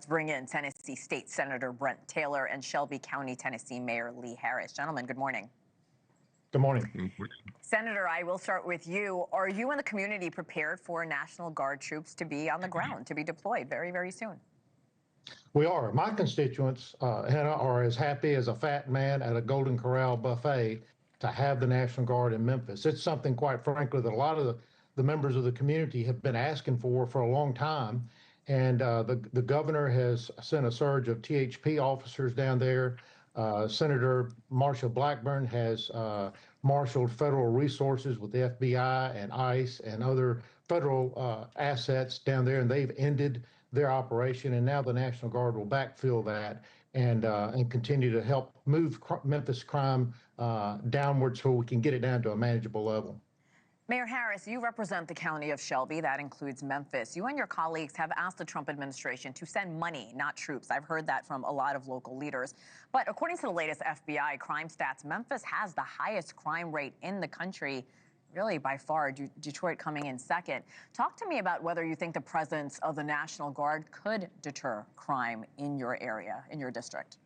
bring in Tennessee State Senator Brent Taylor and Shelby County, Tennessee Mayor Lee Harris. Gentlemen, good morning. Good morning. Senator, I will start with you. Are you and the community prepared for National Guard troops to be on the ground, to be deployed very, very soon? We are. My constituents, Hena, are as happy as a fat man at a Golden Corral buffet to have the National Guard in Memphis. It's something, quite frankly, that a lot of the members of the community have been asking for a long time. And the governor has sent a surge of THP officers down there. Senator Marsha Blackburn has marshaled federal resources with the FBI and ICE and other federal assets down there, and they've ended their operation. And now the National Guard will backfill that and continue to help move Memphis crime downward so we can get it down to a manageable level. Mayor Harris, you represent the county of Shelby. That includes Memphis. You and your colleagues have asked the Trump administration to send money, not troops. I've heard that from a lot of local leaders. But according to the latest FBI crime stats, Memphis has the highest crime rate in the country, really by far, Detroit coming in second. Talk to me about whether you think the presence of the National Guard could deter crime in your area, in your district.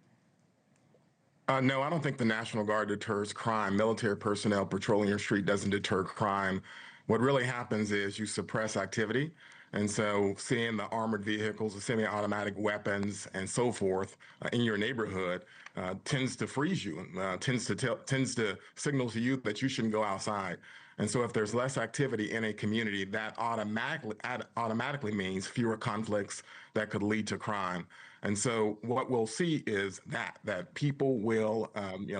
No, I don't think the National Guard deters crime. Military personnel patrolling your street doesn't deter crime. What really happens is you suppress activity. And so seeing the armored vehicles, the semi-automatic weapons, and so forth in your neighborhood tends to freeze you, tends to signal to you that you shouldn't go outside. And so if there's less activity in a community, that automatically means fewer conflicts that could lead to crime. And so what we'll see is that people will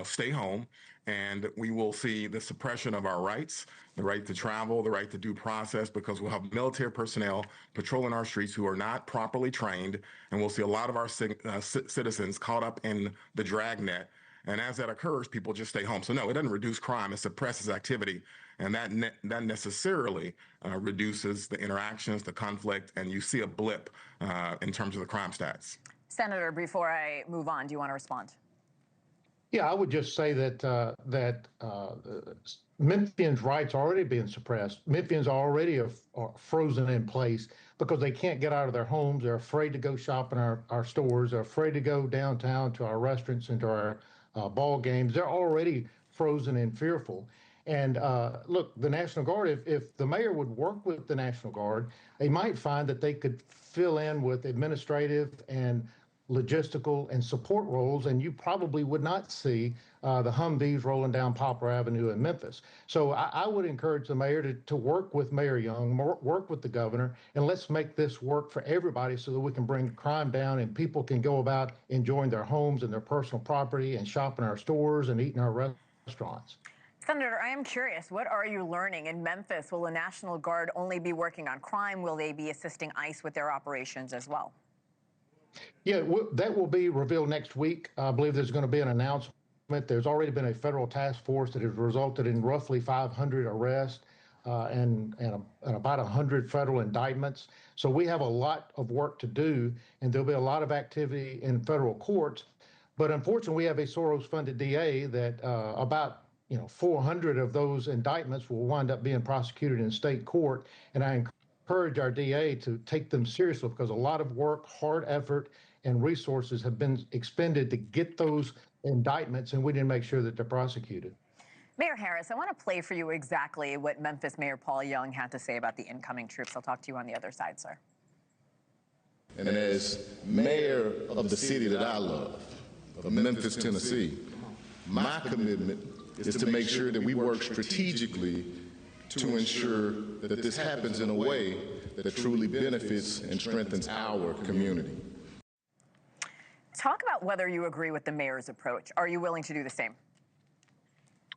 stay home, and we will see the suppression of our rights, the right to travel, the right to due process, because we'll have military personnel patrolling our streets who are not properly trained, and we'll see a lot of our citizens caught up in the dragnet. And as that occurs, people just stay home. So no, it doesn't reduce crime, it suppresses activity. And that necessarily reduces the interactions, the conflict, and you see a blip in terms of the crime stats. Senator, before I move on, do you want to respond? Yeah, I would just say that Memphians' rights are already being suppressed. Memphians already are frozen in place because they can't get out of their homes. They're afraid to go shop in our stores. They're afraid to go downtown to our restaurants and to our ball games. They're already frozen and fearful. And look, the National Guard, if the mayor would work with the National Guard, they might find that they could fill in with administrative and logistical and support roles, and you probably would not see the Humvees rolling down Poplar Avenue in Memphis. So I would encourage the mayor to work with Mayor Young, work with the governor, and let's make this work for everybody so that we can bring crime down and people can go about enjoying their homes and their personal property and shop in our stores and eat in our restaurants. Senator, I am curious, what are you learning in Memphis? Will the National Guard only be working on crime? Will they be assisting ICE with their operations as well? Yeah, that will be revealed next week. I believe there's going to be an announcement. There's already been a federal task force that has resulted in roughly 500 arrests and about 100 federal indictments. So we have a lot of work to do, and there'll be a lot of activity in federal courts. But unfortunately, we have a Soros-funded DA that about 400 of those indictments will wind up being prosecuted in state court. And I encourage our DA to take them seriously because a lot of work, hard effort, and resources have been expended to get those indictments, and we need to make sure that they're prosecuted. Mayor Harris, I want to play for you exactly what Memphis Mayor Paul Young had to say about the incoming troops. I'll talk to you on the other side, sir. And as mayor of the city that I love, of Memphis, Tennessee, my commitment is to make sure that we work strategically to ensure that this happens in a way that truly benefits and strengthens our community. Talk about whether you agree with the mayor's approach. Are you willing to do the same?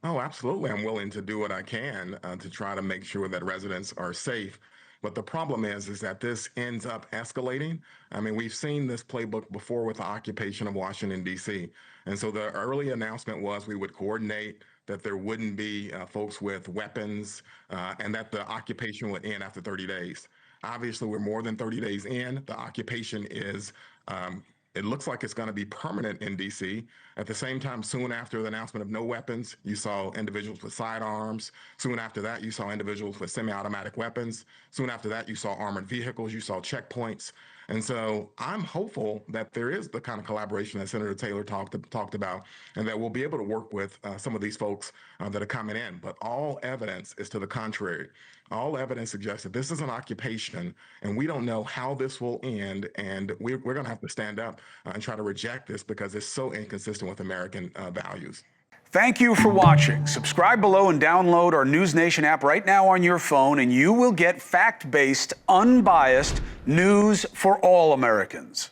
Oh, absolutely. I'm willing to do what I can to try to make sure that residents are safe. But the problem is that this ends up escalating. I mean, we've seen this playbook before with the occupation of Washington, D.C. And so the early announcement was we would coordinate, that there wouldn't be folks with weapons, and that the occupation would end after 30 days. Obviously, we're more than 30 days in. The occupation is, it looks like it's going to be permanent in D.C. At the same time, soon after the announcement of no weapons, you saw individuals with sidearms. Soon after that, you saw individuals with semi-automatic weapons. Soon after that, you saw armored vehicles. You saw checkpoints. And so I'm hopeful that there is the kind of collaboration that Senator Taylor talked about, and that we'll be able to work with some of these folks that are coming in. But all evidence is to the contrary. All evidence suggests that this is an occupation, and we don't know how this will end. And we're going to have to stand up and try to reject this because it's so inconsistent with American values. Thank you for watching. Subscribe below and download our NewsNation app right now on your phone, and you will get fact-based, unbiased news for all Americans.